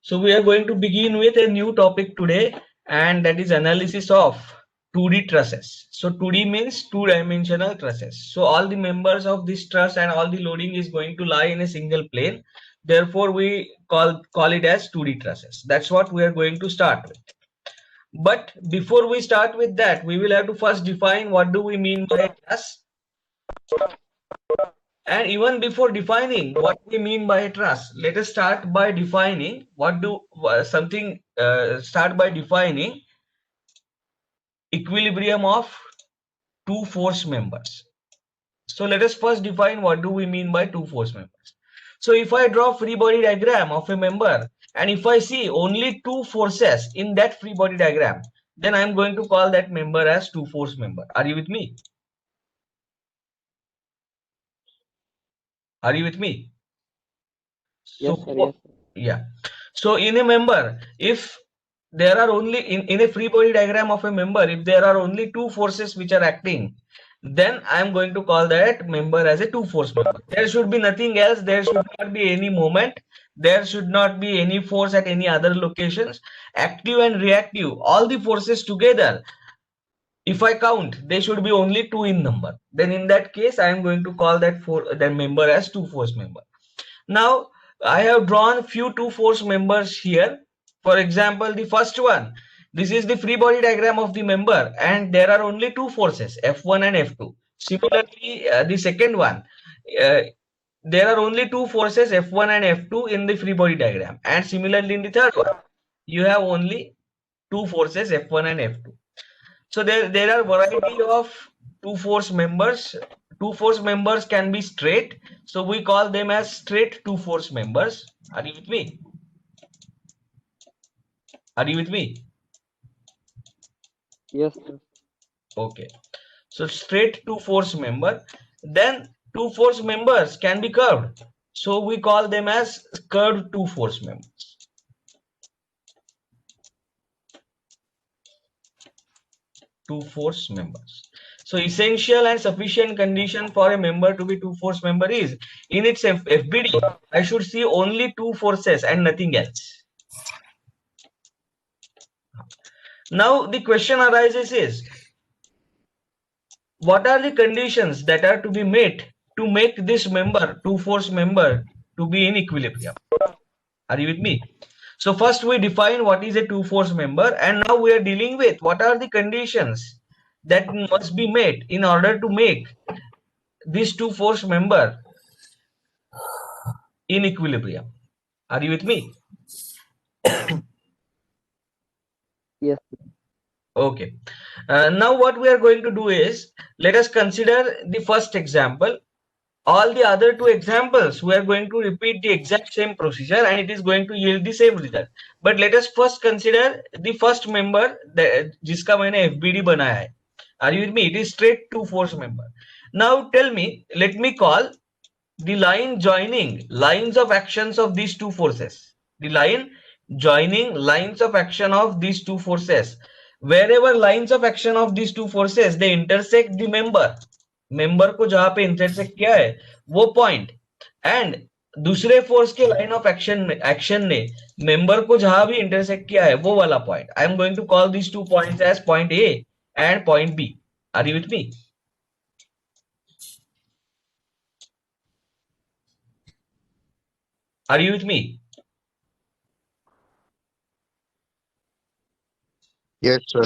So we are going to begin with a new topic today, and that is analysis of 2D trusses. So 2D means two-dimensional trusses. So all the members of this truss and all the loading is going to lie in a single plane. Therefore, we call it as 2D trusses. That's what we are going to start with. But before we start with that, we will have to first define what do we mean by a truss. And even before defining what we mean by a truss, let us start by defining start by defining equilibrium of two force members. So let us first define what do we mean by two force members. So if I draw free body diagram of a member and if I see only two forces in that free body diagram, then I am going to call that member as two force member. Are you with me? Are you with me? Yes, sir. So yeah. So in a member, if there are only in a free body diagram of a member, if there are only two forces which are acting, then I am going to call that member as a two force member. There should be nothing else. There should not be any moment. There should not be any force at any other locations. Active and reactive, all the forces together, if I count, they should be only two in number. Then in that case, I am going to call that member as two force member. Now, I have drawn few two force members here. For example, the first one, this is the free body diagram of the member and there are only two forces, F1 and F2. Similarly, the second one, uh, there are only two forces, F1 and F2 in the free body diagram. And similarly, in the third one, you have only two forces, F1 and F2. So there are variety of two force members. Two force members can be straight, so we call them as straight two force members. Are you with me? Are you with me? Yes, sir. Okay. So straight two force member. Then two force members can be curved, so we call them as curved two force members. Two force members. So essential and sufficient condition for a member to be two force member is in its FBD, I should see only two forces and nothing else. Now the question arises is, what are the conditions that are to be met to make this member, two force member, to be in equilibrium? Are you with me? So first we define what is a two force member, and now we are dealing with what are the conditions that must be met in order to make this two force member in equilibrium. Are you with me? Yes. Okay. Now what we are going to do is, let us consider the first example. All the other two examples, we are going to repeat the exact same procedure and it is going to yield the same result. But let us first consider the first member जिसका मैंने FBD बनाया है. Are you with me? It is straight two force member. Now tell me, let me call the line joining lines of actions of these two forces. The line joining lines of action of these two forces. Wherever lines of action of these two forces they intersect the member, member को जहां पे intersect किया है वो point, and दूसरे force के line of action ने member को जहां भी इंटरसेक्ट किया है वो वाला point, I am going to call this two points as point A and point B. Are you with me? Are you with me? Yes, sir.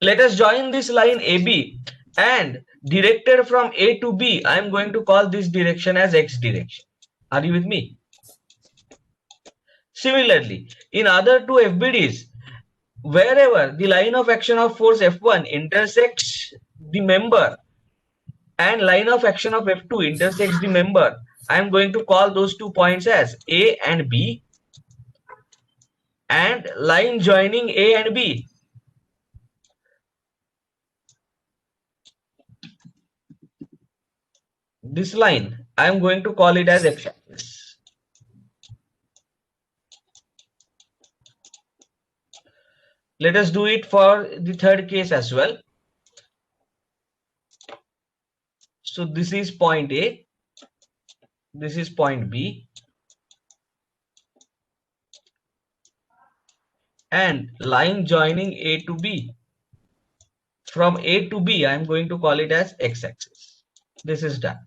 Let us join this line AB and directed from A to B, I am going to call this direction as X direction. Are you with me? Similarly, in other two FBDs, wherever the line of action of force F1 intersects the member and line of action of F2 intersects the member, I am going to call those two points as A and B, and line joining A and B, this line, I am going to call it as X axis. Let us do it for the third case as well. So this is point A, this is point B, and line joining A to B. From A to B, I am going to call it as x-axis. This is done.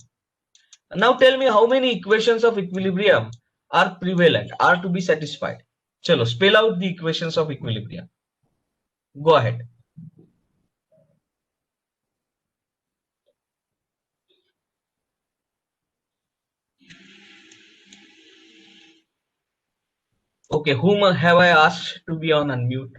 Now tell me how many equations of equilibrium are prevalent, are to be satisfied. Chalo, spell out the equations of equilibrium. Go ahead. Okay, whom have I asked to be on unmute?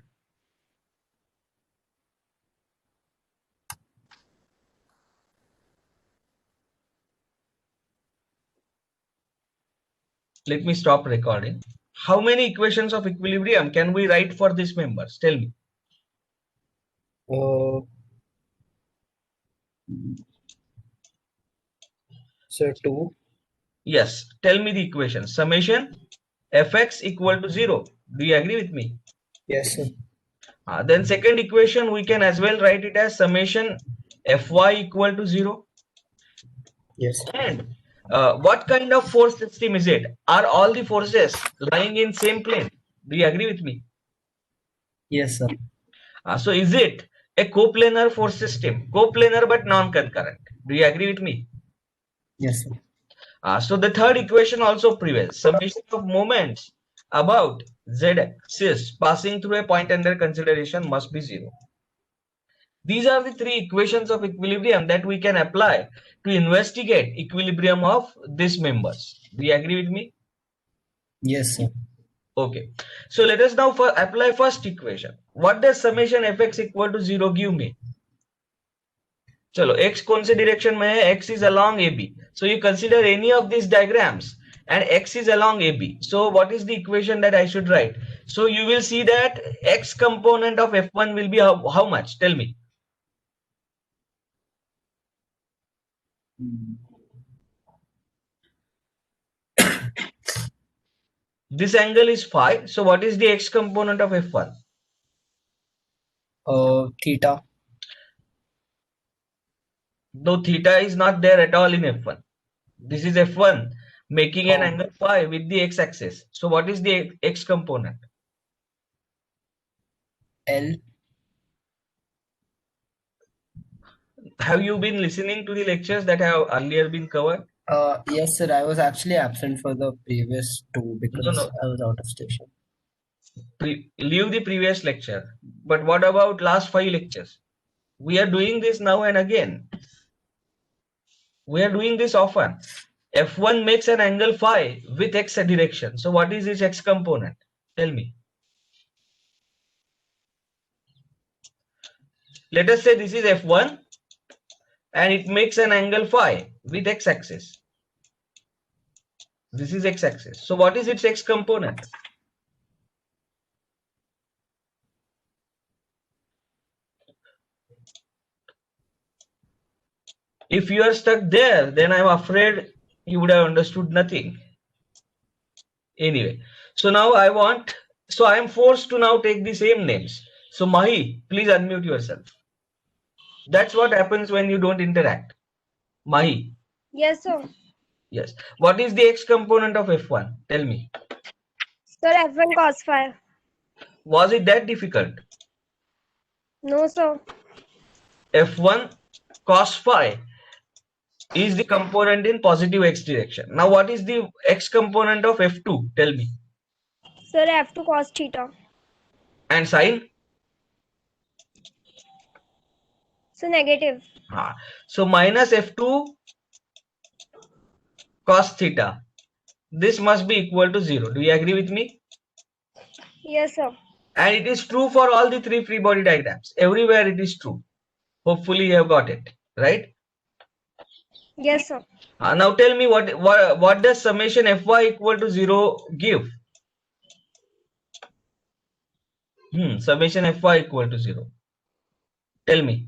Let me stop recording. How many equations of equilibrium can we write for these members? Tell me. So 2. Yes, tell me the equation. Summation fx equal to 0. Do you agree with me? Yes, sir. Then second equation, we can as well write it as summation fy equal to 0. Yes. And what kind of force system is it? Are all the forces lying in same plane? Do you agree with me? Yes, sir. So is it a coplanar force system? Coplanar but non-concurrent. Do you agree with me? Yes, sir. So the third equation also prevails. Summation of moments about z-axis passing through a point under consideration must be 0. These are the three equations of equilibrium that we can apply to investigate equilibrium of these members. Do you agree with me? Yes, sir. Okay. So let us now apply first equation. What does summation fx equal to 0 give me? चलो x कौन से direction में है? X is along AB. So you consider any of these diagrams and x is along AB. So what is the equation that I should write? So you will see that x component of F1 will be how much? Tell me. This angle is phi. So what is the x component of F1? Theta. No, theta is not there at all in F1. This is F1 making an angle phi with the x-axis. So what is the x component? L. Have you been listening to the lectures that have earlier been covered? Yes, sir. I was actually absent for the previous 2 because No. I was out of station. Leave the previous lecture. But what about last 5 lectures? We are doing this now and again. We are doing this often. F1 makes an angle phi with x direction. So what is its x component? Tell me. Let us say this is F1 and it makes an angle phi with x-axis. This is x-axis. So what is its x component? If you are stuck there, then I'm afraid you would have understood nothing. Anyway, so now I am forced to now take the same names. So Mahi, please unmute yourself. That's what happens when you don't interact. Mahi. Yes, sir. Yes. What is the x component of F1? Tell me. Sir, F1 cos phi. Was it that difficult? No, sir. F1 cos phi is the component in positive x direction. Now what is the x component of F2? Tell me. Sir, F2 cos theta. And sine? So negative. So minus F2 cos theta. This must be equal to 0. Do you agree with me? Yes, sir. And it is true for all the 3 free body diagrams. Everywhere it is true. Hopefully you have got it, right? Yes, sir. Now tell me what does summation fy equal to 0 give? Summation fy equal to 0. Tell me.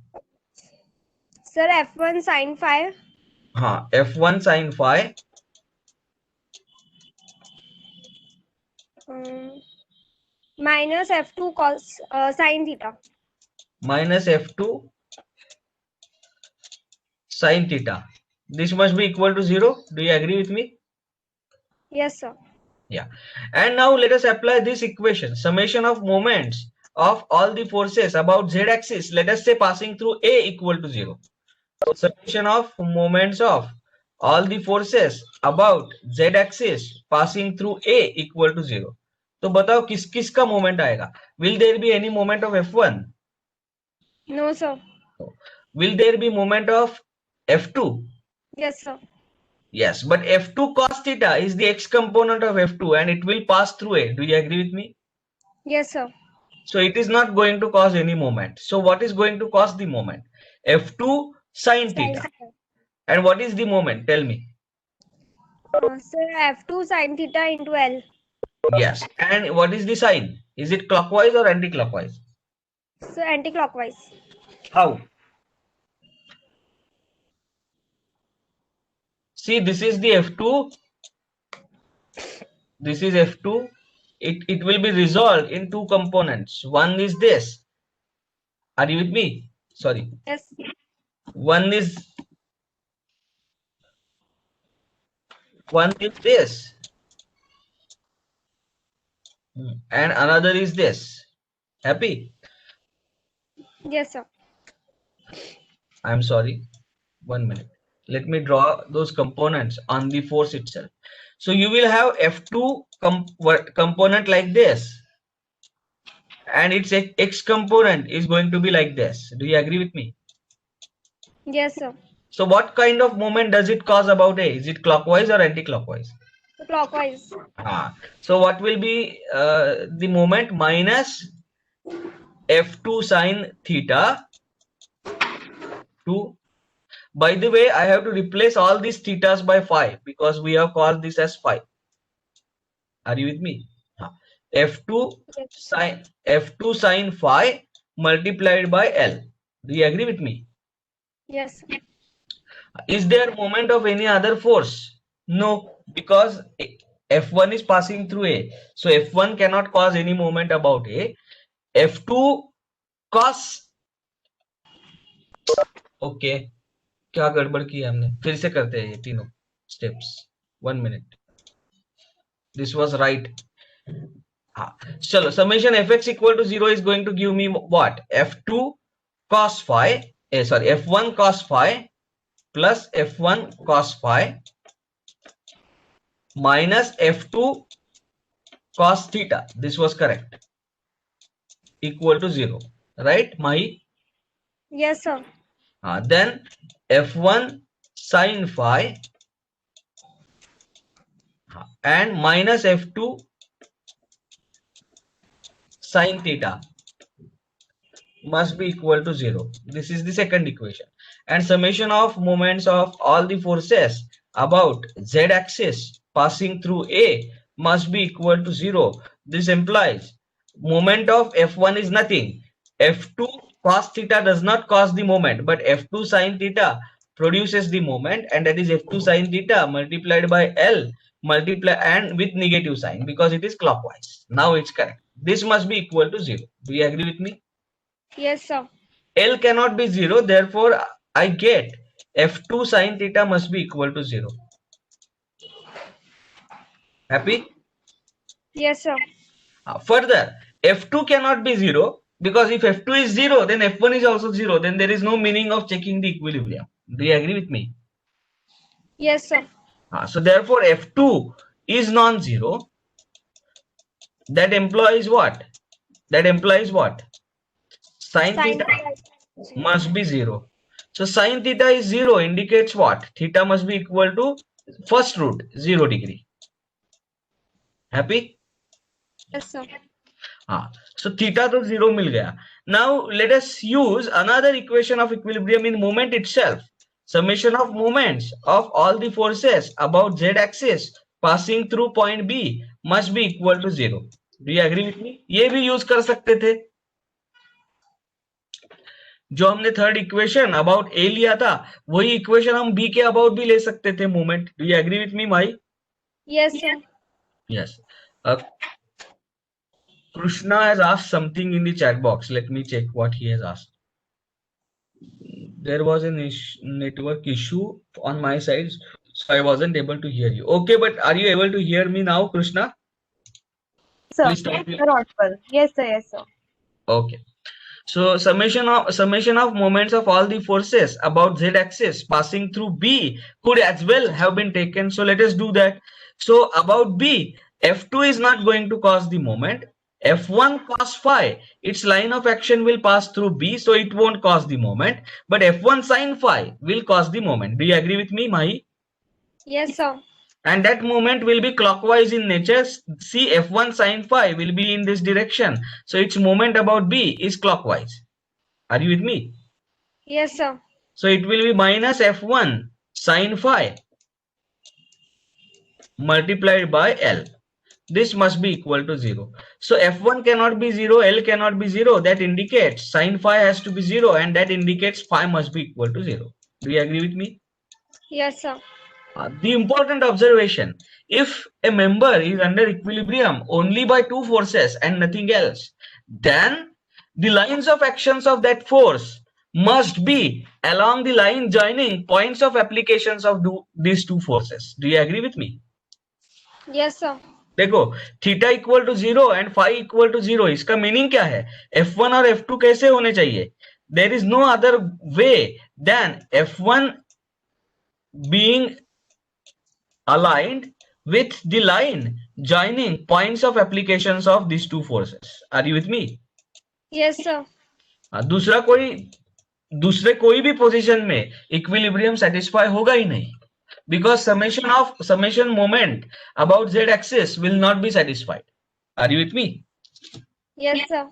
Sir, F1 sin phi. F1 sin phi. Minus F2 cos sin theta. Minus F2 sin theta. This must be equal to 0. Do you agree with me? Yes, sir. Yeah. And now let us apply this equation. Summation of moments of all the forces about z axis, let us say passing through A equal to 0. So summation of moments of all the forces about z axis passing through A equal to 0. तो बताओ किस किस का moment आएगा? Will there be any moment of F1? No, sir. Will there be moment of F2? Yes, sir. Yes, but F2 cos theta is the x component of F2 and it will pass through A. Do you agree with me? Yes, sir. So it is not going to cause any moment. So what is going to cause the moment? F2 sin theta. And what is the moment? Tell me. Sir, F2 sin theta into L. Yes. And what is the sign? Is it clockwise or anti-clockwise? Sir, anti-clockwise. How? See, this is the F2. This is F2. It will be resolved in two components. One is this. Are you with me? Sorry. Yes. One is this. And another is this. Happy? Yes, sir. I'm sorry. 1 minute. Let me draw those components on the force itself. So you will have F2 component like this. And its x component is going to be like this. Do you agree with me? Yes, sir. So what kind of moment does it cause about A? Is it clockwise or anti-clockwise? Clockwise. So what will be the moment? Minus F2 sine theta 2. By the way, I have to replace all these thetas by phi because we have called this as phi. Are you with me? F2 sine phi multiplied by L. Do you agree with me? Yes. Is there moment of any other force? No, because F1 is passing through A. So F1 cannot cause any moment about A. F2 cos. Okay. क्या गड़बड़ की हमने? फिर से करते हैं ये तीनों steps. 1 minute. This was right. चलो, summation fx equal to 0 is going to give me what? F2 cos phi, F1 cos phi plus F1 cos phi minus F2 cos theta. This was correct. Equal to 0. Right, Mahi? Yes, sir. Then F1 sin phi and minus F2 sin theta must be equal to 0. This is the second equation. And summation of moments of all the forces about z axis passing through A must be equal to 0. This implies moment of F1 is nothing. F2 cos theta does not cause the moment, but F2 sin theta produces the moment, and that is F2 sin theta multiplied by L and with negative sign because it is clockwise. Now it's correct. This must be equal to 0. Do you agree with me? Yes, sir. L cannot be 0, therefore I get F2 sin theta must be equal to 0. Happy? Yes, sir. Further, F2 cannot be 0 because if F2 is 0, then F1 is also 0. Then there is no meaning of checking the equilibrium. Do you agree with me? Yes, sir. So therefore, F2 is non-zero. That implies what? Sin theta must be 0. So sin theta is 0 indicates what? Theta must be equal to first root 0 degree. Happy? Yes, sir. So theta to 0 mil gaya. Now let us use another equation of equilibrium in moment itself. Summation of moments of all the forces about z axis passing through point B must be equal to 0. Do you agree with me? ये भी use कर सकते थे जो हमने third equation about ए लिया था, वही इक्वेशन हम बी के अबाउट भी ले सकते थे moment. Do you agree with me my? Yes, sir. Yes. Krishna has asked something in the chat box. Let me check what he has asked. There was a network issue on my side, So I wasn't able to hear you. Okay, but are you able to hear me now, Krishna? Sir, Please type you're audible. Yes, sir. Yes, sir. Okay. So summation of moments of all the forces about z-axis passing through B could as well have been taken. So let us do that. So about B, F2 is not going to cause the moment. F1 cos phi, its line of action will pass through B, so it won't cause the moment. But F1 sin phi will cause the moment. Do you agree with me, Mahi? Yes, sir. And that movement will be clockwise in nature. See, F1 sin phi will be in this direction. So its moment about B is clockwise. Are you with me? Yes, sir. So it will be minus F1 sin phi multiplied by L. This must be equal to 0. So F1 cannot be 0, L cannot be 0. That indicates sin phi has to be 0, and that indicates phi must be equal to 0. Do you agree with me? Yes, sir. The important observation, if a member is under equilibrium only by two forces and nothing else, then the lines of actions of that force must be along the line joining points of applications of these two forces. Do you agree with me? Yes, sir. देखो theta equal to 0 and phi equal to 0, इसका meaning क्या है? F1 और F2 कैसे होने चाहिए? There is no other way than F1 being aligned with the line joining points of applications of these two forces. Are you with me? Yes, sir. दूसरे कोई भी पोजीशन में इक्विलिब्रियम सेटिस्फाई होगा ही नहीं, because summation moment about z axis will not be satisfied. Are you with me? Yes, sir.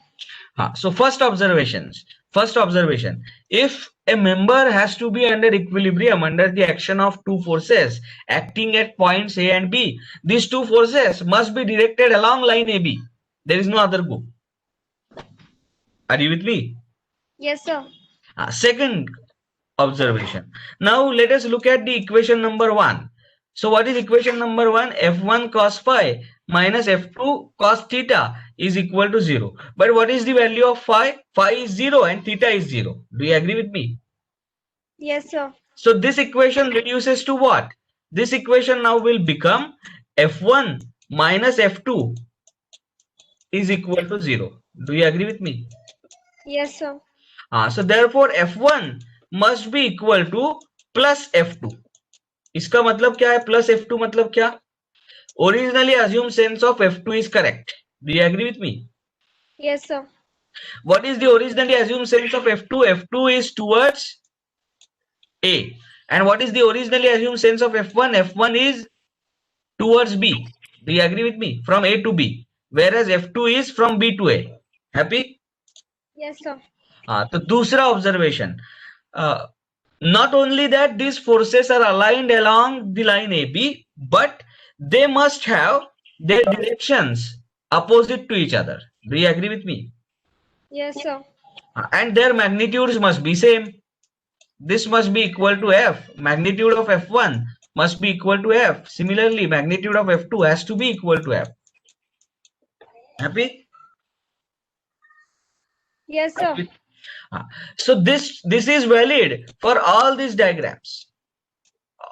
So first observation, if a member has to be under equilibrium under the action of two forces acting at points A and B, these two forces must be directed along line AB. There is no other go. Are you with me? Yes, sir. Second observation. Now let us look at the equation number 1. So what is equation number 1? F1 cos phi minus F2 cos theta is equal to 0. But what is the value of phi? Phi is 0 and theta is 0. Do you agree with me? Yes, sir. So this equation reduces to what? This equation now will become F1 minus F2 is equal to 0. Do you agree with me? Yes, sir. So therefore F1 must be equal to plus F2. इसका मतलब क्या है? Plus F2 मतलब क्या? Originally assumed sense of F2 is correct. Do you agree with me? Yes, sir. What is the originally assumed sense of F2? F2 is towards A. And what is the originally assumed sense of F1? F1 is towards B. Do you agree with me? From A to B. Whereas F2 is from B to A. Happy? Yes, sir. तो दूसरा observation. Not only that these forces are aligned along the line AB, but they must have their directions opposite to each other. Do you agree with me? Yes, sir. And their magnitudes must be same. This must be equal to F. Magnitude of F1 must be equal to F. Similarly, magnitude of F2 has to be equal to F. Happy? Yes, sir. So this is valid for all these diagrams.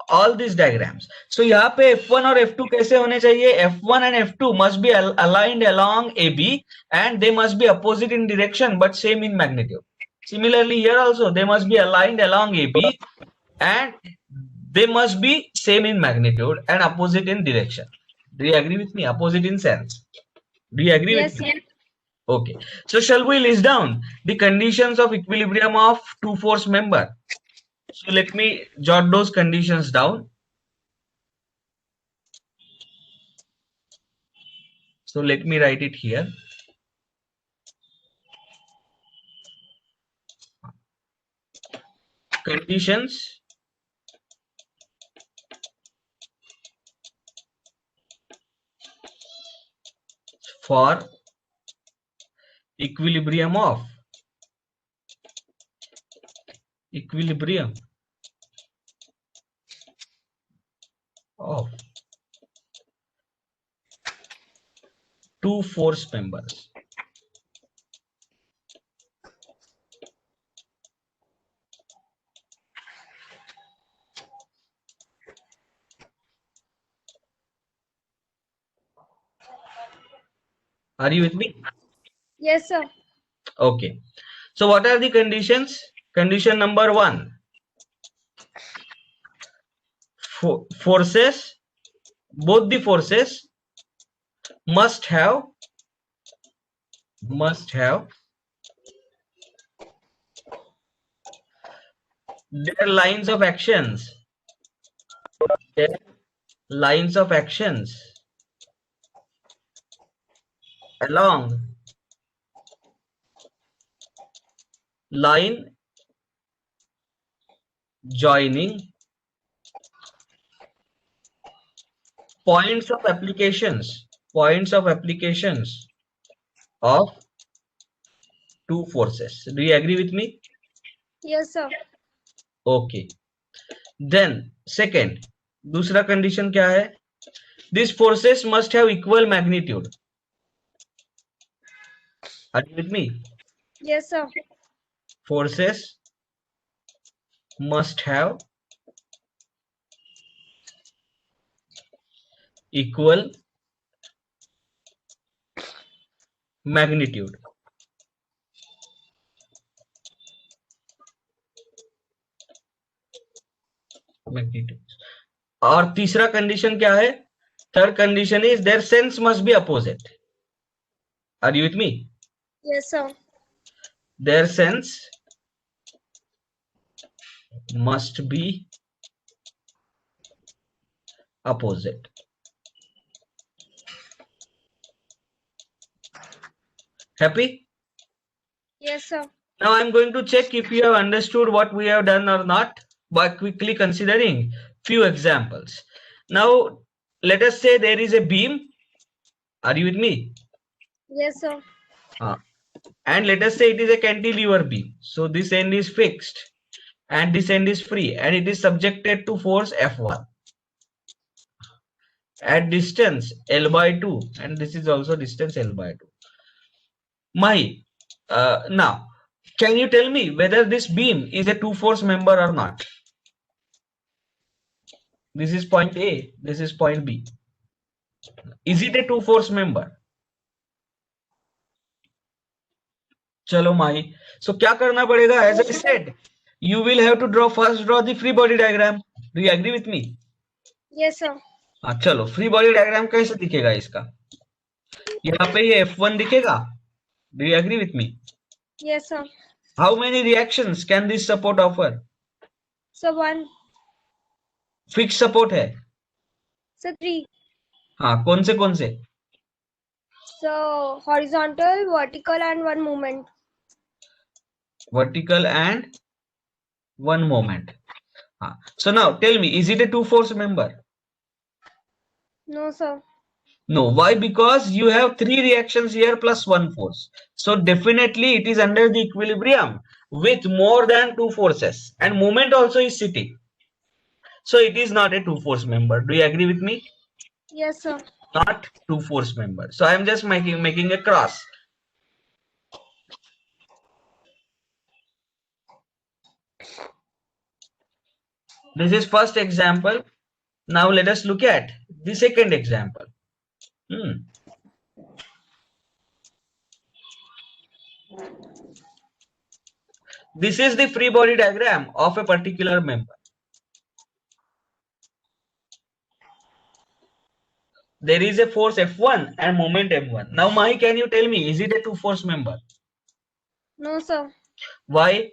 So यहाँ पे F1 और F2 कैसे होने चाहिए? F1 and F2 must be aligned along AB and they must be opposite in direction but same in magnitude. Similarly here also they must be aligned along AB and they must be same in magnitude and opposite in direction. Do you agree with me? Opposite in sense. Do you agree Yes, with me? sir. Okay. So shall we list down the conditions of equilibrium of two force member? So let me jot those conditions down. So let me write it here. Conditions for equilibrium of two force members. Are you with me? Yes, sir. Okay. So what are the conditions? Condition number 1. Forces, both the forces must have their lines of actions, their lines of actions along line joining points of applications of two forces. Do you agree with me? Yes, sir. Okay. Then second, दूसरा condition क्या है? These forces must have equal magnitude. Are you with me? Yes, sir. Forces must have equal magnitude. और तीसरा condition क्या है? Third condition is their sense must be opposite. Are you with me? Yes, sir. Their sense must be opposite. Happy? Yes, sir. Now I'm going to check if you have understood what we have done or not by quickly considering few examples. Now let us say there is a beam. Are you with me? Yes, sir. And let us say it is a cantilever beam. So this end is fixed and this end is free and it is subjected to force F1 at distance L by 2, and this is also distance L by 2. Mahi, now can you tell me whether this beam is a two force member or not? This is point A, this is point B. Is it a two force member? Chalo Mahi. So क्या करना पड़ेगा? As I said, you will have to first draw the free body diagram. Do you agree with me? Yes, sir. हाँ चलो, free body diagram कैसे दिखेगा इसका? यहाँ पे ये F1 दिखेगा. Do you agree with me? Yes, sir. How many reactions can this support offer? So 1. Fixed support है. So 3. हाँ, कौन से? So horizontal, vertical, and one movement. Vertical and one moment. हाँ. So now tell me, is it a two force member? No, sir. No. Why? Because you have 3 reactions here plus 1 force. So definitely it is under the equilibrium with more than 2 forces, and moment also is sitting. So it is not a two force member. Do you agree with me? Yes, sir. Not two force member. So I am just making a cross. This is first example. Now let us look at the second example. This is the free body diagram of a particular member. There is a force F1 and moment M1. Now Mahi, can you tell me, is it a two force member? No, sir. Why?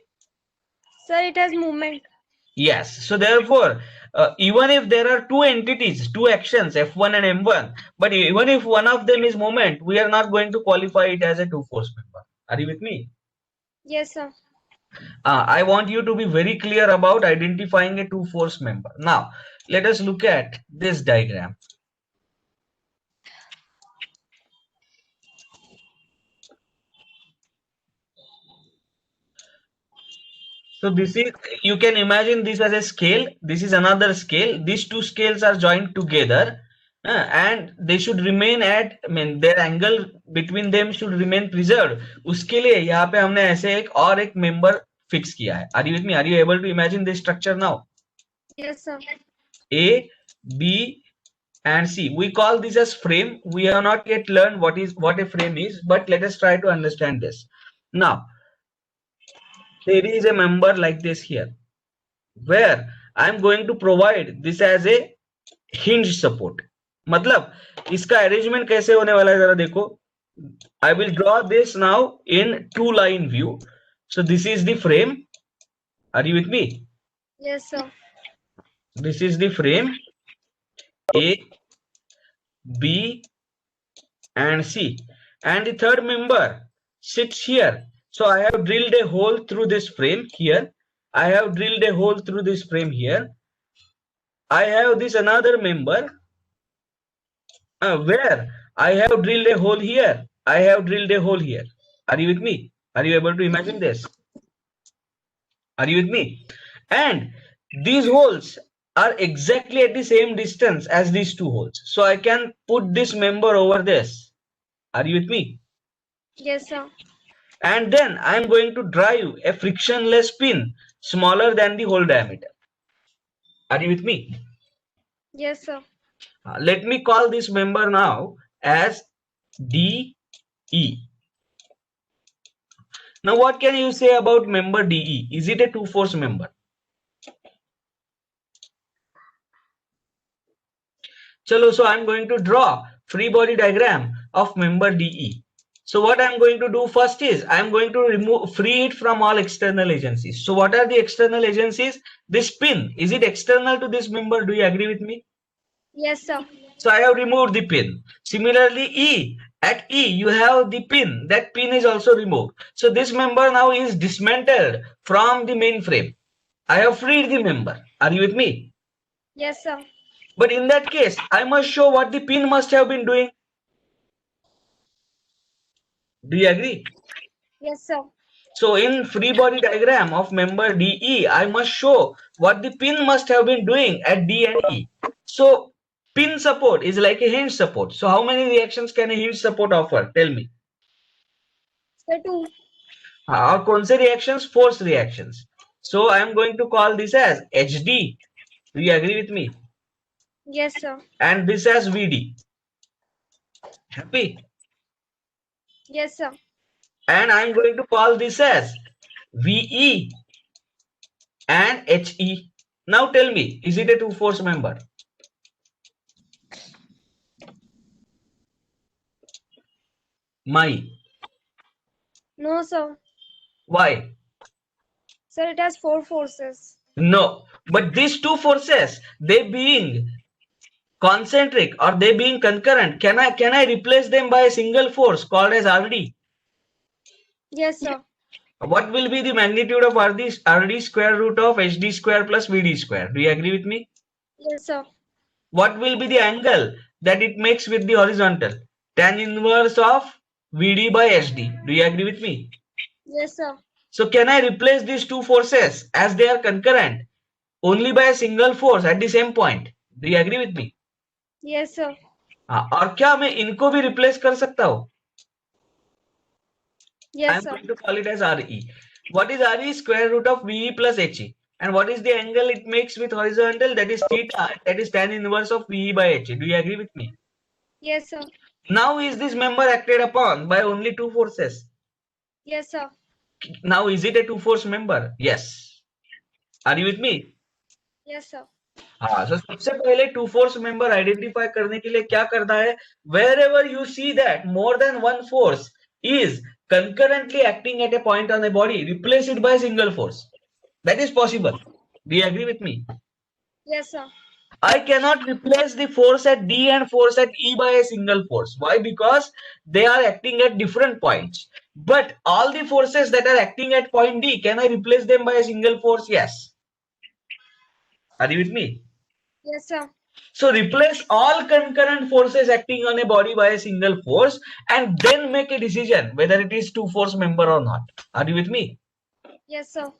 Sir, it has movement. Yes. So therefore, even if there are two entities, two actions, F1 and M1, but even if one of them is moment, we are not going to qualify it as a two force member. Are you with me? Yes, sir. I want you to be very clear about identifying a two force member. Now, let us look at this diagram. So this is, you can imagine this as a scale. This is another scale. These two scales are joined together and they should remain at, I mean, their angle between them should remain preserved. उसके लिए यहाँ पे हमने ऐसे एक member fix किया है. Are you with me? Are you able to imagine this structure now? Yes, sir. A, B, and C. We call this as frame. We have not yet learned what a frame is, but let us try to understand this. Now, there is a member like this here, where I am going to provide this as a hinge support. मतलब इसका arrangement कैसे होने वाला है जरा देखो. I will draw this now in two line view. So this is the frame. Are you with me? Yes, sir. This is the frame A, B, and C. And the third member sits here. So I have drilled a hole through this frame here. I have drilled a hole through this frame here. I have this another member where I have drilled a hole here. I have drilled a hole here. Are you with me? Are you able to imagine this? Are you with me? And these holes are exactly at the same distance as these two holes. So I can put this member over this. Are you with me? Yes, sir. And then I am going to drive a frictionless pin smaller than the hole diameter. Are you with me? Yes, sir. Let me call this member now as DE. Now what can you say about member DE? Is it a two-force member? Chalo, so I'm going to draw free body diagram of member DE. So what I'm going to do first is I'm going to free it from all external agencies. So what are the external agencies? This pin, is it external to this member? Do you agree with me? Yes, sir. So I have removed the pin. Similarly, at E, you have the pin. That pin is also removed. So this member now is dismantled from the main frame. I have freed the member. Are you with me? Yes, sir. But in that case, I must show what the pin must have been doing. Do you agree? Yes, sir. So in free body diagram of member DE, I must show what the pin must have been doing at D and E. So pin support is like a hinge support. So how many reactions can a hinge support offer? Tell me. Sir, 2. और कौन से reactions? Force reactions. So I am going to call this as HD. Do you agree with me? Yes, sir. And this as VD. Happy? Yes, sir. And I am going to call this as VE and HE. Now tell me, is it a two-force member? My. No, sir. Why? Sir, it has 4 forces. No. But these two forces, they being concentric or they being concurrent, can I replace them by a single force called as RD? Yes, sir. What will be the magnitude of RD square root of HD square plus VD square? Do you agree with me? Yes, sir. What will be the angle that it makes with the horizontal? Tan inverse of VD by HD. Do you agree with me? Yes, sir. So can I replace these two forces as they are concurrent only by a single force at the same point? Do you agree with me? Yes, sir. और क्या मैं इनको भी replace कर सकता हूँ? I Yes, am sir. going to call it as RE. What is RE? Square root of VE plus HE. And what is the angle it makes with horizontal? That is theta. That is tan inverse of VE by HE. Do you agree with me? Yes, sir. Now is this member acted upon by only two forces? Yes, sir. Now is it a two-force member? Yes. Are you with me? Yes, sir. हाँ, so सबसे पहले to force member identify करने के लिए क्या करना है? Wherever you see that more than one force is concurrently acting at a point on a body, replace it by a single force. That is possible. Do you agree with me? Yes, sir. I cannot replace the force at D and force at E by a single force. Why? Because they are acting at different points. But all the forces that are acting at point D, can I replace them by a single force? Yes. Are you with me? Yes, sir. So replace all concurrent forces acting on a body by a single force and then make a decision whether it is two force member or not. Are you with me? Yes, sir.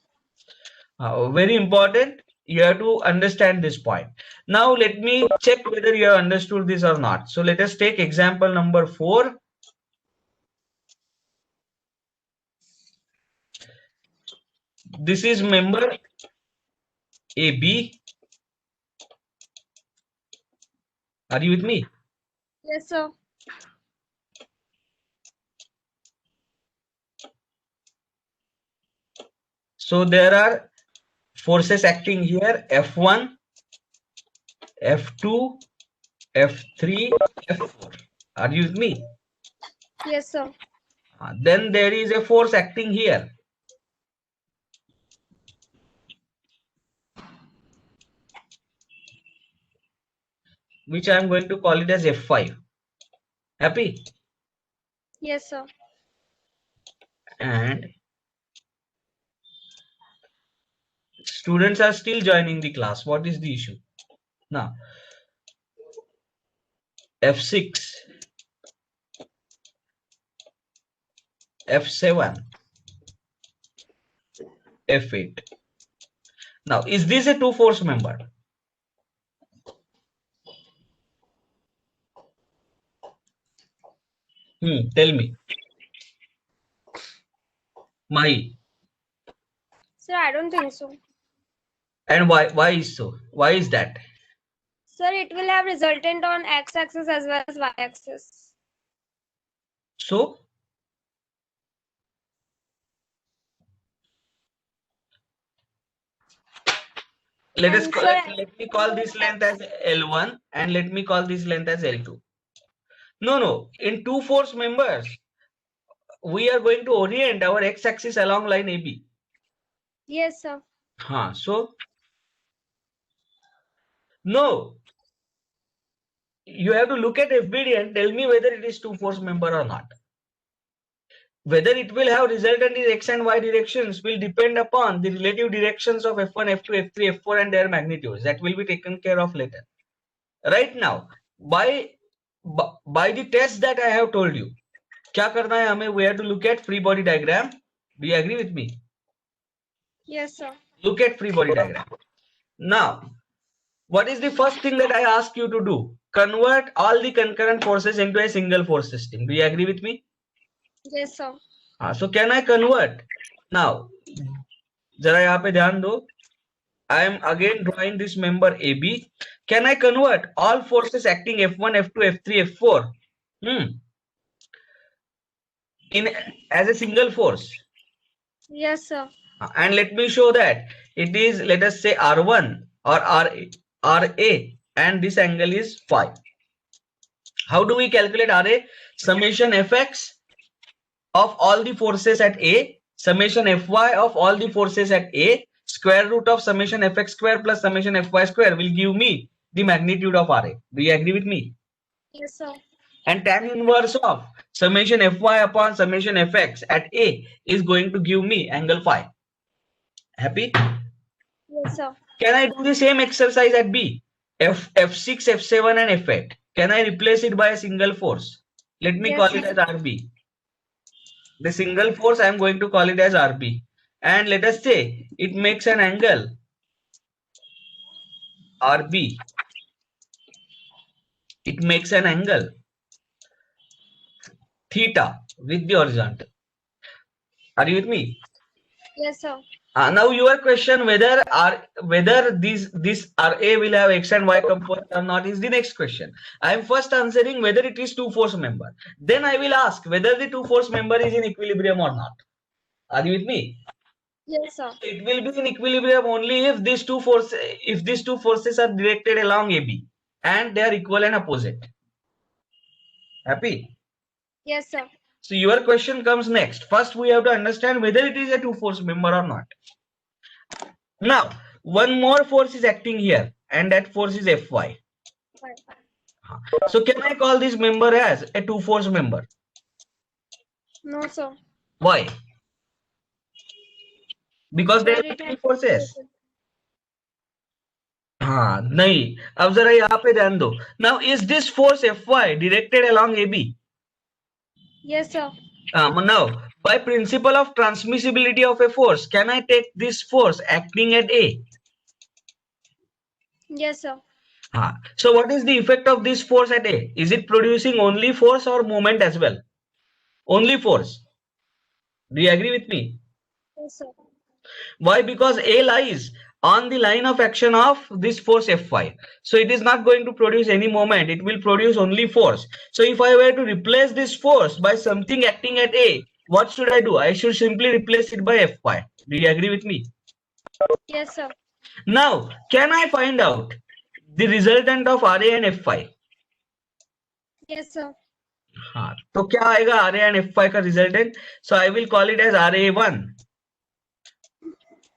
Very important. You have to understand this point. Now let me check whether you have understood this or not. So let us take example number 4. This is member AB. Are you with me? Yes, sir. So there are forces acting here, F1, F2, F3, F4. Are you with me? Yes, sir. Then there is a force acting here. Which I am going to call it as F5. Happy? Yes, sir. And students are still joining the class. What is the issue? Now, F6, F7, F8. Now, is this a two force member? Tell me. Mahi. Sir, I don't think so. And why is so? Why is that? Sir, it will have resultant on x-axis as well as y-axis. So, let And me call this length as L1 and let me call this length as L2. No. In two force members, we are going to orient our x-axis along line AB. Yes, sir. So no, you have to look at FBD and tell me whether it is two force member or not. Whether it will have resultant in x and y directions will depend upon the relative directions of F1, F2, F3, F4 and their magnitudes. That will be taken care of later. Right now, by the test that I have told you, क्या करना है हमें? We have to look at free body diagram. Do you agree with me? Yes, sir. Look at free body diagram. Now, what is the first thing that I ask you to do? Convert all the concurrent forces into a single force system. Do you agree with me? Yes, sir. So can I convert? Now, जरा यहाँ पे ध्यान दो. I am again drawing this member AB. Can I convert all forces acting F1, F2, F3, F4 in as a single force? Yes, sir. And let me show that it is, let us say, R1 or RA and this angle is phi. How do we calculate RA? Summation Fx of all the forces at A, summation Fy of all the forces at A, square root of summation Fx square plus summation Fy square will give me the magnitude of RA. Do you agree with me? Yes, sir. And tan inverse of summation Fy upon summation Fx at A is going to give me angle phi. Happy? Yes, sir. Can I do the same exercise at B? F6, F7 and F8. Can I replace it by a single force? Let me Yes, call sir. it as RB. The single force I am going to call it as RB. And let us say it makes an angle RB. It makes an angle theta with the horizontal. Are you with me? Yes, sir. Now your question whether this RA will have x and y component or not is the next question. I am first answering whether it is two force member. Then I will ask whether the two force member is in equilibrium or not. Are you with me? Yes, sir. It will be in equilibrium only if these two forces are directed along AB and they are equal and opposite. Happy? Yes, sir. So your question comes next. First we have to understand whether it is a two force member or not. Now, one more force is acting here and that force is Fy. So can I call this member as a two force member? No, sir. Why? Because there Sir, are it three has forces. नहीं. अब जरा यहाँ पे ध्यान दो. Now is this force Fy directed along AB? Yes, sir. Now, by principle of transmissibility of a force, can I take this force acting at A? Yes, sir. So what is the effect of this force at A? Is it producing only force or moment as well? Only force. Do you agree with me? Yes, sir. Why? Because A lies on the line of action of this force Fy. So it is not going to produce any moment. It will produce only force. So if I were to replace this force by something acting at A, what should I do? I should simply replace it by Fy. Do you agree with me? Yes, sir. Now, can I find out the resultant of Ra and Fy? Yes, sir. हाँ, तो क्या आएगा Ra and Fy का resultant? So I will call it as Ra1,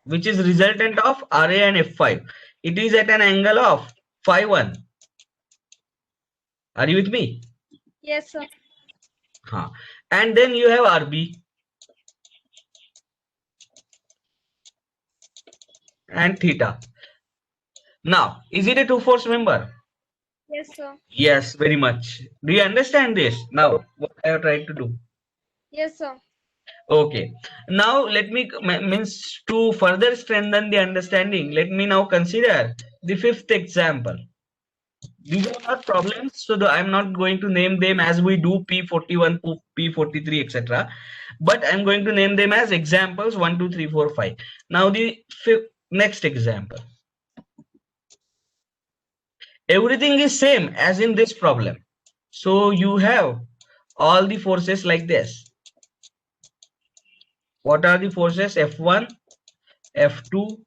which is resultant of Ra and Fy. It is at an angle of phi1. Are you with me? Yes, sir. हाँ. And then you have Rb and theta. Now, is it a two force member? Yes, sir. Yes, very much. Do you understand this? Now, what I have tried to do. Yes, sir. Okay. Now, let me means to further strengthen the understanding. Let me now consider the fifth example. These are not problems, so I'm not going to name them as we do P41, P43, etc. But I'm going to name them as examples 1, 2, 3, 4, 5. Now, the next example. Everything is same as in this problem. So you have all the forces like this. What are the forces? F1, F2,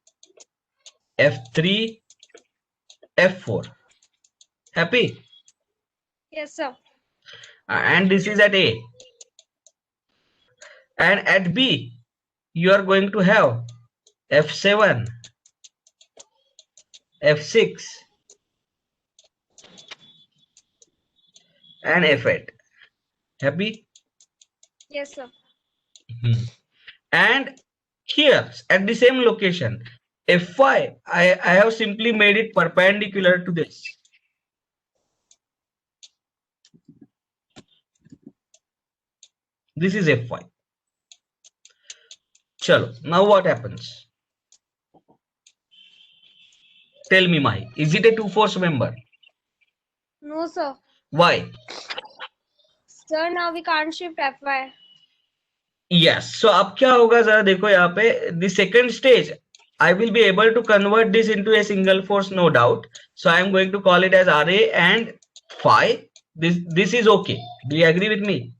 F3, F4. Happy? Yes, sir. And this is at A. And at B, you are going to have F7, F6, and F8. Happy? Yes, sir. And here at the same location, Fy, I have simply made it perpendicular to this. This is Fy. Chalo, now what happens? Tell me, Mahi, is it a two force member? No, sir. Why? Sir, now we can't shift Fy. Yes. So अब क्या होगा जरा देखो यहाँ पे the second stage I will be able to convert this into a single force, no doubt. So I am going to call it as Ra and phi. This is okay. Do you agree with me?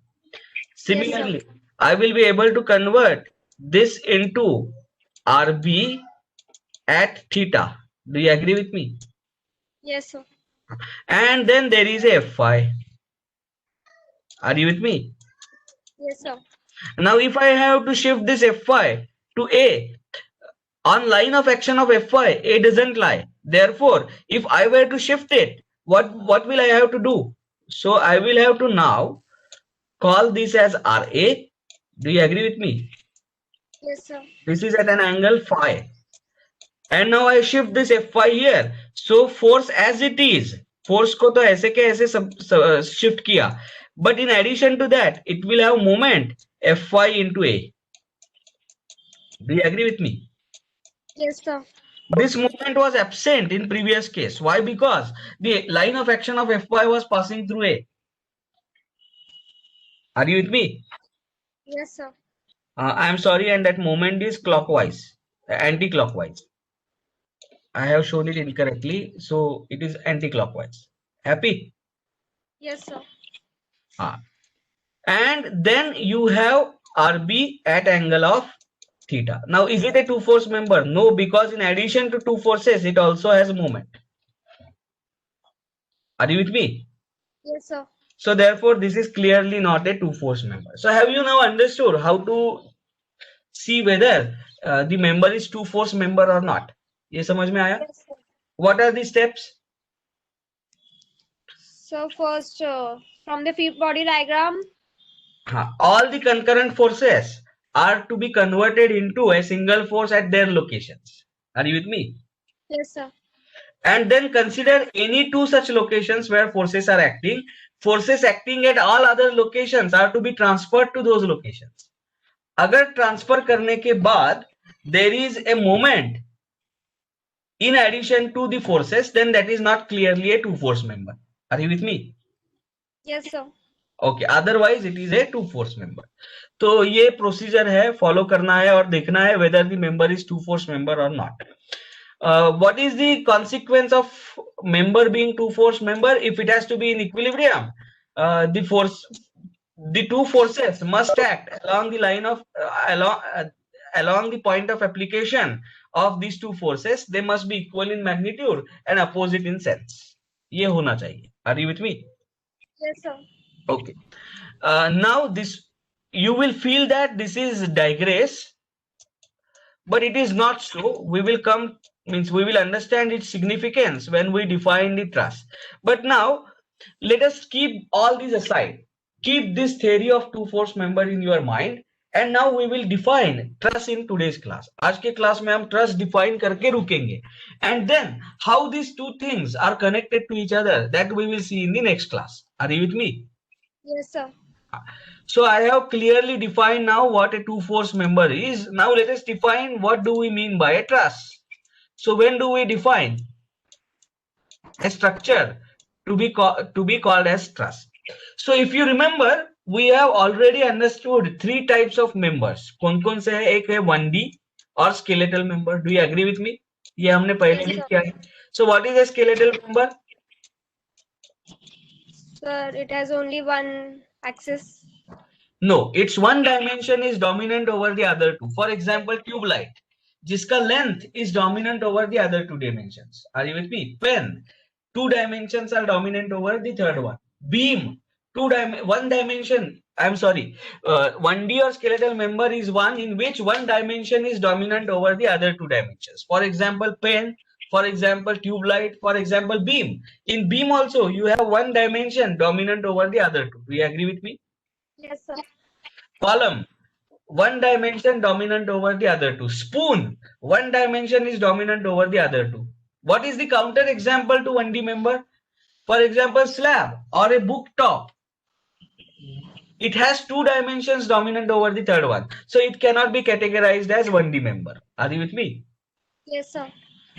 Similarly, I will be able to convert this into Rb at theta. Do you agree with me? Yes, sir. And then there is a Fy. Are you with me? Yes, sir. Now, if I have to shift this Fy to A, on line of action of Fy, A doesn't lie. Therefore, if I were to shift it, what will I have to do? So I will have to now call this as Ra. Do you agree with me? Yes, sir. This is at an angle phi. And now I shift this Fy here. So force as it is. Force को तो ऐसे के ऐसे shift किया. But in addition to that, it will have moment Fy into A. Do you agree with me? Yes, sir. This movement was absent in previous case. Why? Because the line of action of Fy was passing through A. Are you with me? Yes, sir. I am sorry, and that moment is clockwise, anti-clockwise. I have shown it incorrectly, so it is anti-clockwise. Happy? Yes, sir. And then you have Rb at angle of theta. Now, is it a two force member? No, because in addition to two forces, it also has moment. Are you with me? Yes, sir. So therefore, this is clearly not a two force member. So have you now understood how to see whether the member is two force member or not? ये समझ में आया? Yes, sir. What are the steps? So first, from the fifth body diagram, All the concurrent forces are to be converted into a single force at their locations. Are you with me? yes, sir. And then consider any two such locations where forces are acting. Forces acting at all other locations are to be transferred to those locations. अगर transfer करने के बाद there is a moment in addition to the forces, then that is not clearly a two force member. Are you with me? Yes, sir. Okay, otherwise it is a two force member. तो ये procedure है, follow करना है और देखना है whether the member is two force member or not. what is the consequence of member being two force member? If it has to be in equilibrium, the two forces must act along the line of along the point of application of these two forces. They must be equal in magnitude and opposite in sense. ये होना चाहिए. Are you with me? Yes, sir. Okay. Now this, you will feel that this is digress, but it is not so. We will come, means we will understand its significance when we define the truss. But now let us keep all these aside. Keep this theory of two force member in your mind, and now we will define truss in today's class. आज के class में हम truss define करके रुकेंगे, and then how these two things are connected to each other, that we will see in the next class. Are you with me? Yes, sir. So I have clearly defined now what a two force member is. Now let us define what do we mean by a truss. So when do we define a structure to be called as truss? So if you remember, we have already understood three types of members. कौन-कौन से है? एक है 1D और skeletal member. Do you agree with me? ये हमने पहले भी किया है. So what is a skeletal member? Sir, it has only one axis. No, its one dimension is dominant over the other two. For example, tube light, जिसका length is dominant over the other two dimensions. Are you with me? Pen, two dimensions are dominant over the third one. Beam, one dimension. I'm sorry. 1D or skeletal member is one in which one dimension is dominant over the other two dimensions. For example, pen. For example, tube light. For example, beam. In beam also, you have one dimension dominant over the other two. Do you agree with me? Yes, sir. Column, one dimension dominant over the other two. Spoon, one dimension is dominant over the other two. What is the counter example to 1D member? For example, slab or a book top. It has two dimensions dominant over the third one. So it cannot be categorized as 1D member. Are you with me? Yes, sir.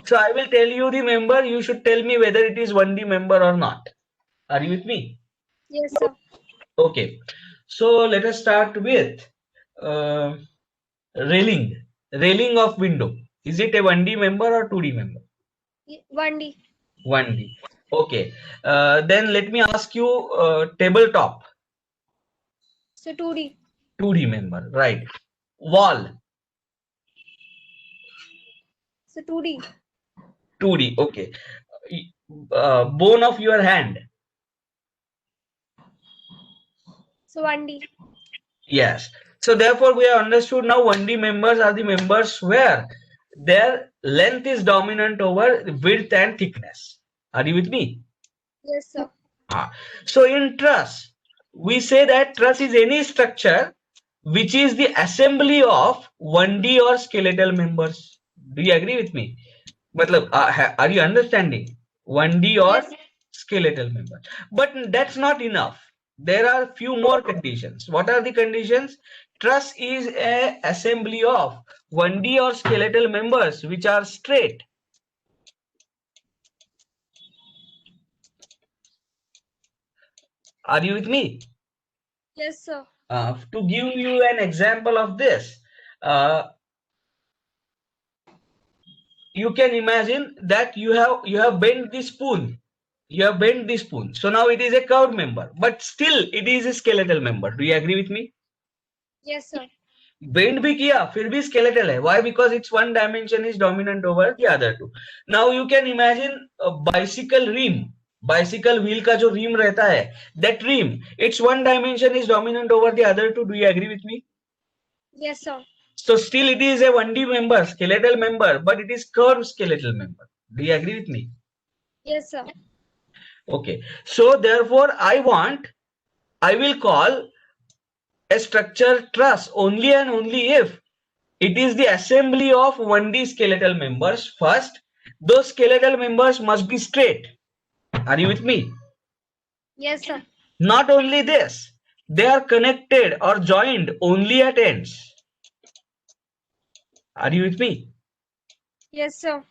So I will tell you the member. You should tell me whether it is 1D member or not. Are you with me? Yes, sir. Okay. So let us start with railing. Railing of window. Is it a 1D member or 2D member? 1D. 1D. Okay. Then let me ask you tabletop. So 2D. 2D member. Right. Wall. So 2D. 2D. Okay. Bone of your hand. So 1D. Yes. So therefore we have understood now 1D members are the members where their length is dominant over width and thickness. Are you with me? Yes, sir. So in truss, we say that truss is any structure which is the assembly of 1D or skeletal members. Do you agree with me? Matlab, are you understanding? 1D or Yes. skeletal member. But that's not enough. There are few more conditions. What are the conditions? Truss is a assembly of 1D or skeletal members which are straight. Are you with me? Yes, sir. To give you an example of this, you can imagine that you have bent the spoon. You have bent the spoon. So now it is a curved member, but still it is a skeletal member. Do you agree with me? Yes, sir. Bend भी किया फिर भी skeletal है. Why? Because its one dimension is dominant over the other two. Now you can imagine a bicycle rim. Bicycle wheel का जो rim रहता है, that rim, its one dimension is dominant over the other two. Do you agree with me? Yes, sir. So still it is a 1D member, skeletal member, but it is curved skeletal member. Do you agree with me? Yes, sir. Okay. So therefore I will call a structure truss only and only if it is the assembly of 1D skeletal members. First, those skeletal members must be straight. Are you with me? Yes, sir. Not only this, they are connected or joined only at ends. Are you with me? Yes, sir.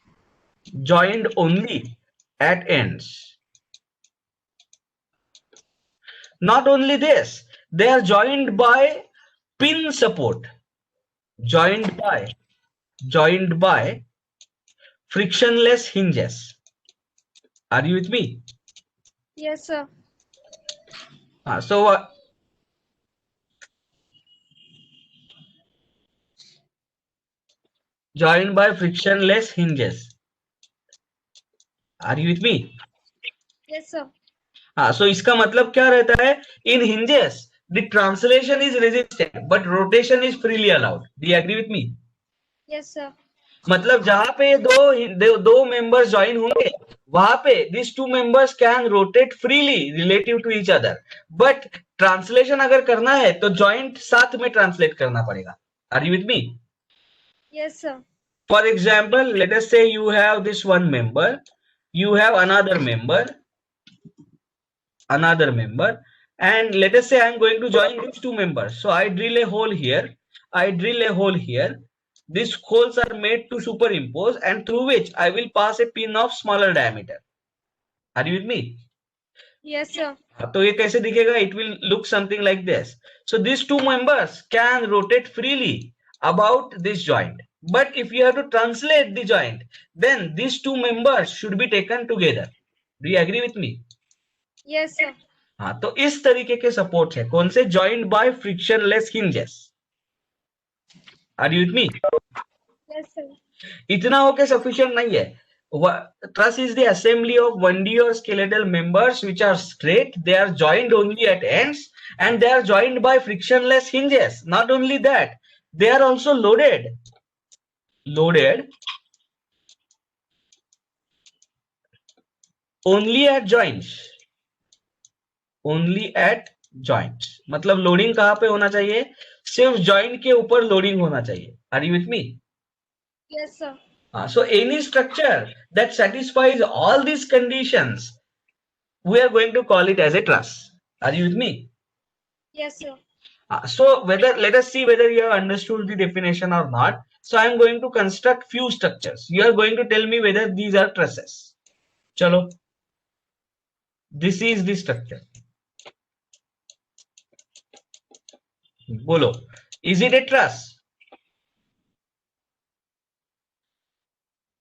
Joined only at ends. Not only this, they are joined by pin support. Joined by frictionless hinges. Are you with me? Yes, sir. So joined by frictionless hinges. Are you with me? Yes, sir. So इसका मतलब क्या रहता है? In hinges, the translation is resisted, but rotation is freely allowed. Do you agree with me? Yes, sir. मतलब जहां पे दो members join होंगे वहां पे this two members can rotate freely relative to each other, but translation अगर करना है तो जॉइंट साथ में ट्रांसलेट करना पड़ेगा. Are you with me? Yes, sir. For example, let us say you have this one member, you have another member, and let us say I'm going to join these two members. So I drill a hole here, I drill a hole here. These holes are made to superimpose and through which I will pass a pin of smaller diameter. Are you with me? Yes, sir. तो ये कैसे दिखेगा? It will look something like this. So these two members can rotate freely about this joint. But if you have to translate the joint, then these two members should be taken together. Do you agree with me? Yes, sir. हाँ, तो इस तरीके के support है. कौन से? Joint by frictionless hinges. Are you with me? Yes, sir. इतना होके सफिशिएंट नहीं है. Truss is the assembly of 1D or skeletal members which are straight. They are joined only at ends and they are joined by frictionless hinges. Not only that, they are also loaded only at joints. Only at joints. मतलब loading कहां पे होना चाहिए? सिर्फ joint के ऊपर loading होना चाहिए. Are you with me? Yes, sir. So any structure that satisfies all these conditions, we are going to call it as a truss. Are you with me? Yes, sir. So let us see whether you have understood the definition or not. So I am going to construct few structures. You are going to tell me whether these are trusses. Chalo. This is the structure. Bolo. Is it a truss?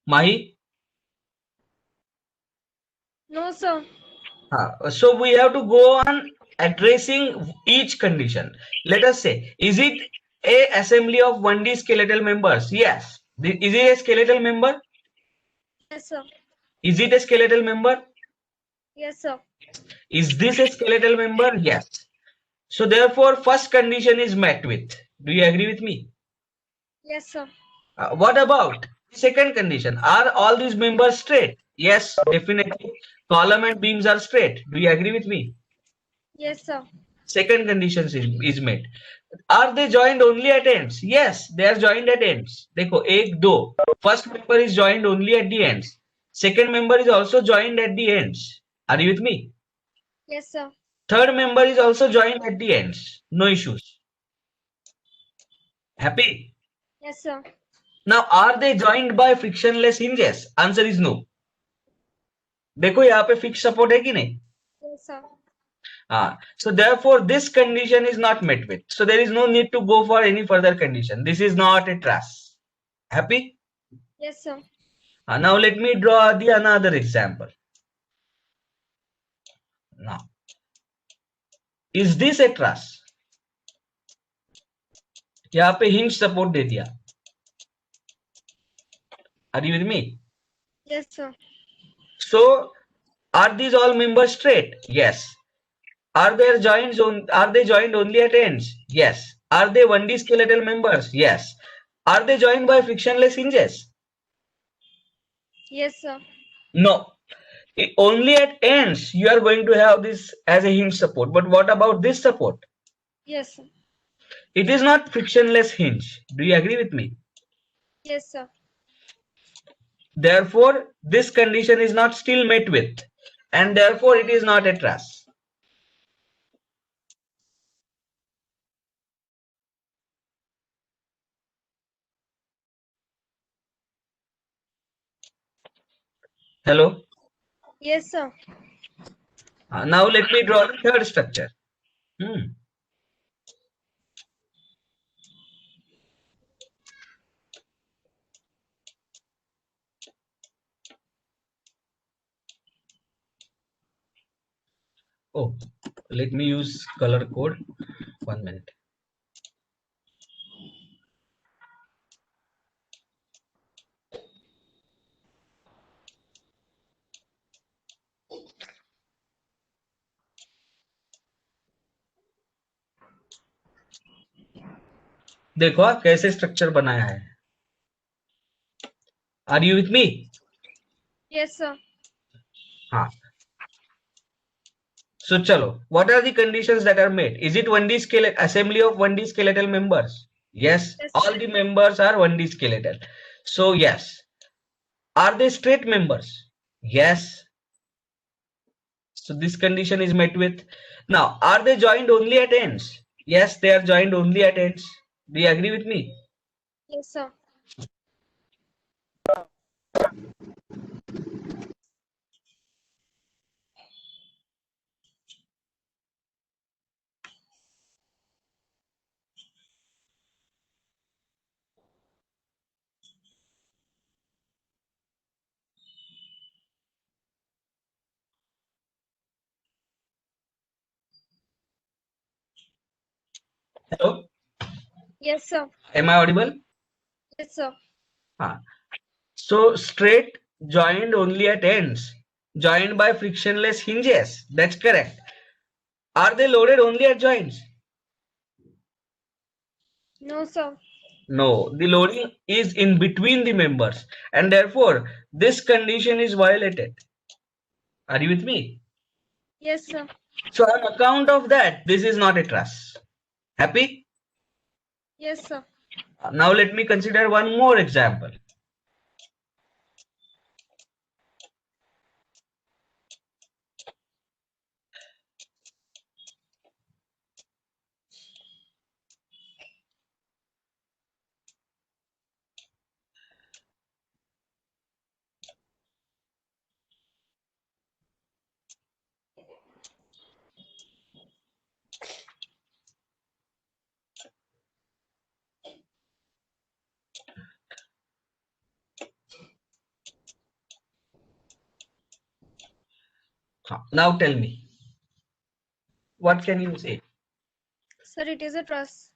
Mahi? No, sir. So we have to go on addressing each condition. Let us say, is it a assembly of 1D skeletal members? Yes. Is it a skeletal member? Yes, sir. Is it a skeletal member? Yes, sir. Is this a skeletal member? Yes. So therefore, first condition is met with. Do you agree with me? Yes, sir. What about second condition? Are all these members straight? Yes, definitely. Column and beams are straight. Do you agree with me? Yes, sir. Second condition is met. Are they joined only at ends? Yes, they are joined at ends. देखो एक दो. First member is joined only at the ends. Second member is also joined at the ends. Are you with me? Yes, sir. Third member is also joined at the ends. No issues. Happy? Yes, sir. Now, are they joined by frictionless hinges? Answer is no. देखो यहाँ पे fixed support है कि नहीं? Yes, sir. So therefore, this condition is not met with. So there is no need to go for any further condition. This is not a truss. Happy? Yes, sir. Now let me draw the another example. Now, is this a truss? यहाँ पे hinge support दे दिया. Are you with me? Yes, sir. So, are these all members straight? Yes. Are they joined only at ends? Yes. Are they 1D skeletal members? Yes. Are they joined by frictionless hinges? Yes, sir. No. Only at ends you are going to have this as a hinge support. But what about this support? Yes, sir. It is not frictionless hinge. Do you agree with me? Yes, sir. Therefore, this condition is not still met with, and therefore it is not a truss. Hello? Yes, sir. Now let me draw the third structure. Oh, let me use color code. 1 minute. देखो कैसे structure बनाया है. Are you with me? Yes, sir. हाँ. So chalo, what are the conditions that are met? Is it 1D skeletal assembly of 1D skeletal members? Yes, Yes, all sir. the members are 1D skeletal. So yes. Are they straight members? Yes. So this condition is met with. Now, are they joined only at ends? Yes, they are joined only at ends. Do you agree with me? Yes, sir. Hello? Yes, sir. Am I audible? Yes, sir. So straight joined only at ends, joined by frictionless hinges. That's correct. Are they loaded only at joints? No, sir. No, the loading is in between the members, and therefore this condition is violated. Are you with me? Yes, sir. So on account of that, this is not a truss. Happy? Yes, sir. Now let me consider one more example. Now tell me, what can you say? Sir, it is a truss.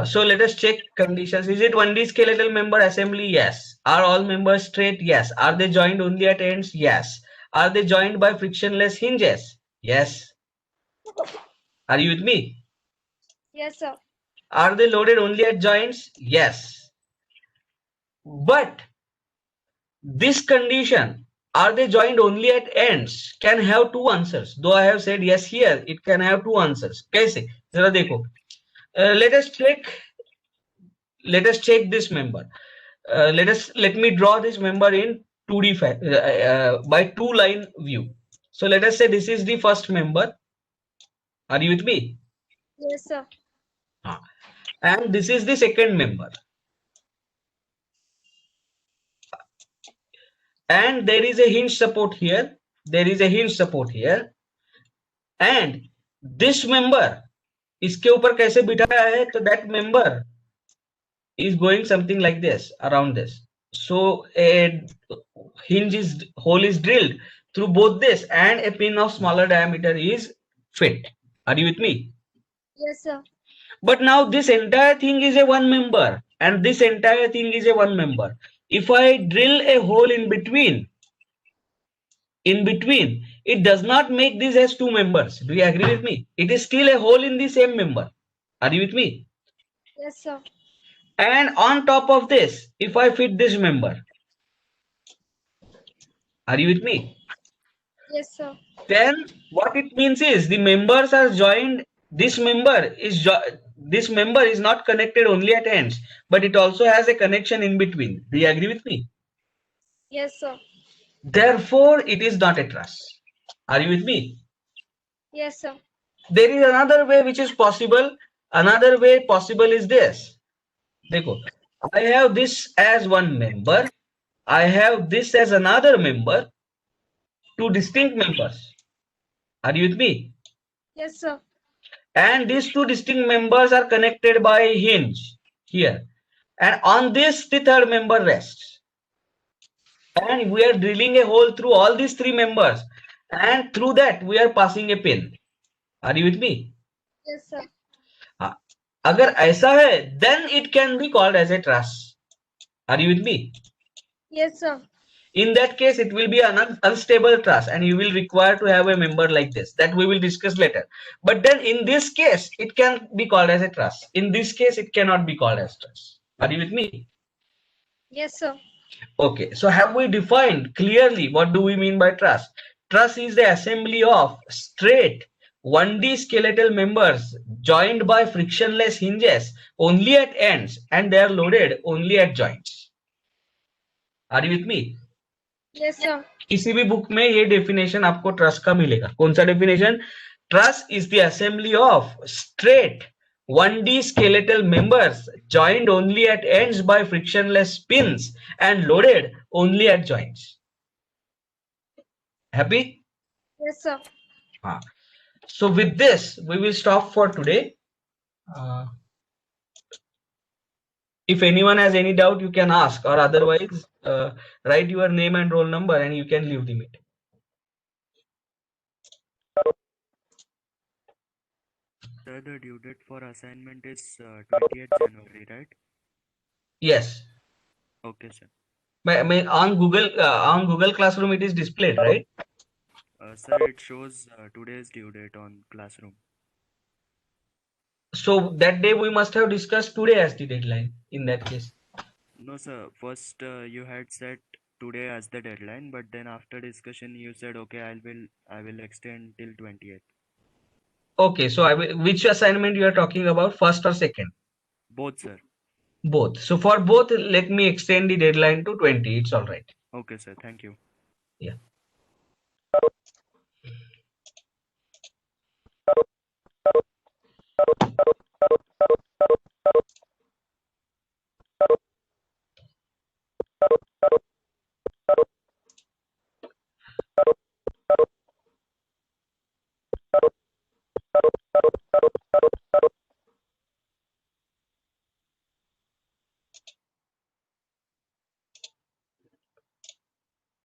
So let us check conditions. Is it 1D skeletal member assembly? Yes. Are all members straight? Yes. Are they joined only at ends? Yes. Are they joined by frictionless hinges? Yes. Are you with me? Yes, sir. Are they loaded only at joints? Yes. But this condition, are they joined only at ends, can have two answers. Though I have said yes here, it can have two answers. कैसे? जरा देखो. Let us check this member. Let me draw this member in 2D by two line view. So let us say this is the first member. Are you with me? Yes, sir. And this is the second member. And there is a hinge support here. There is a hinge support here. And this member, इसके ऊपर कैसे बिठाया है? तो that member is going something like this, around this. So a hole is drilled through both this, and a pin of smaller diameter is fit. Are you with me? Yes, sir. But now this entire thing is a one member, and this entire thing is a one member. If I drill a hole in between, it does not make this as two members. Do you agree with me? It is still a hole in the same member. Are you with me? Yes, sir. And on top of this, if I fit this member, are you with me? Yes, sir. Then what it means is the members are joined. This member is not connected only at ends, but it also has a connection in between. Do you agree with me? Yes, sir. Therefore, it is not a truss. Are you with me? Yes, sir. There is another way which is possible. Another way possible is this. देखो, I have this as one member. I have this as another member. Two distinct members. Are you with me? Yes, sir. And these two distinct members are connected by a hinge here. And on this, the third member rests. And we are drilling a hole through all these three members. and through that we are passing a pin. Are you with me? Yes, sir. हाँ, अगर ऐसा है then it can be called as a truss. Are you with me? Yes, sir. In that case it will be an unstable truss and you will require to have a member like this, that we will discuss later. But then in this case it can be called as a truss. In this case it cannot be called as truss. Are you with me? Yes, sir. Okay, so have we defined clearly what do we mean by truss? Truss is the assembly of straight 1D skeletal members joined by frictionless hinges only at ends and they are loaded only at joints. Are you with me? Yes, sir. किसी भी book में ये definition आपको truss का मिलेगा. कौन सा definition? Truss is the assembly of straight 1D skeletal members joined only at ends by frictionless pins and loaded only at joints. Happy? Yes, sir. So with this we will stop for today. If anyone has any doubt you can ask, or otherwise write your name and roll number and you can leave the meeting. Sir, the due date for assignment is 28th January, right? Yes. Okay, sir. On Google Classroom it is displayed, right? Sir, it shows today's due date on Classroom. So that day we must have discussed today as the deadline in that case. No, sir. First, you had set today as the deadline, but then after discussion, you said, okay, I will extend till 28th. Okay, so which assignment you are talking about, first or second? Both, sir. Both. So for both, let me extend the deadline to 20. It's all right. Okay, sir. Thank you. Yeah.